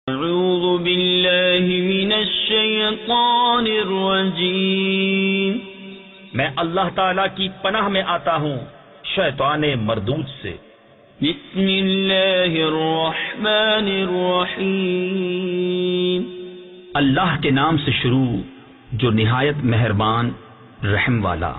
اعوذ باللہ من الشیطان الرجیم، میں اللہ تعالی کی پناہ میں آتا ہوں شیطان مردود سے۔ بسم اللہ الرحمن الرحیم، اللہ کے نام سے شروع جو نہایت مہربان رحم والا۔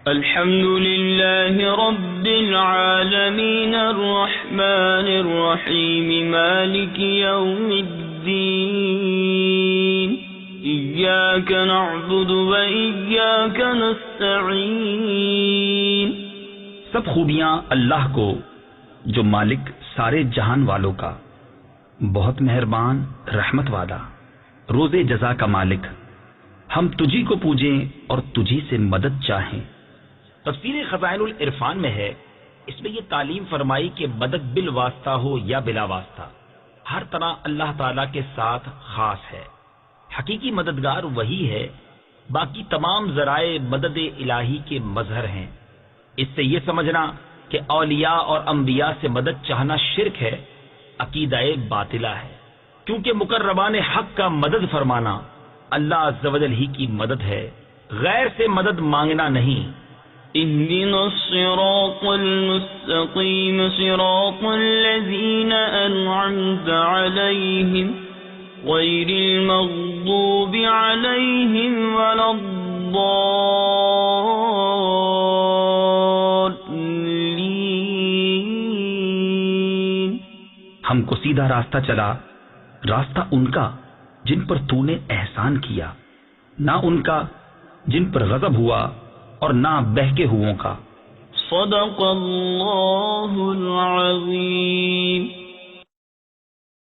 الحمد للہ رب العالمین الرحمن الرحیم مالک یوم الدین، ایاک نعبد و ایاک نستعین۔ سب خوبیاں اللہ کو جو مالک سارے جہان والوں کا، بہت مہربان رحمت والا، روز جزا کا مالک، ہم تجھی کو پوجیں اور تجھی سے مدد چاہیں۔ تفسیر خزائن العرفان میں ہے، اس میں یہ تعلیم فرمائی کہ مدد بالواسطہ ہو یا بلا واسطہ، ہر طرح اللہ تعالی کے ساتھ خاص ہے۔ حقیقی مددگار وہی ہے، باقی تمام ذرائع مدد الہی کے مظہر ہیں۔ اس سے یہ سمجھنا کہ اولیاء اور انبیاء سے مدد چاہنا شرک ہے، عقیدہ باطلہ ہے، کیونکہ مقربان حق کا مدد فرمانا اللہ عز و جل ہی کی مدد ہے، غیر سے مدد مانگنا نہیں۔ اهدنا الصراط المستقيم صراط الذين أنعمت عليهم غير المغضوب عليهم ولا الضالين۔ ہم کو سیدھا راستہ چلا، راستہ ان کا جن پر تو نے احسان کیا، نہ ان کا جن پر غضب ہوا اور نہ بہکے ہووں کا۔ صدق اللہ العظیم۔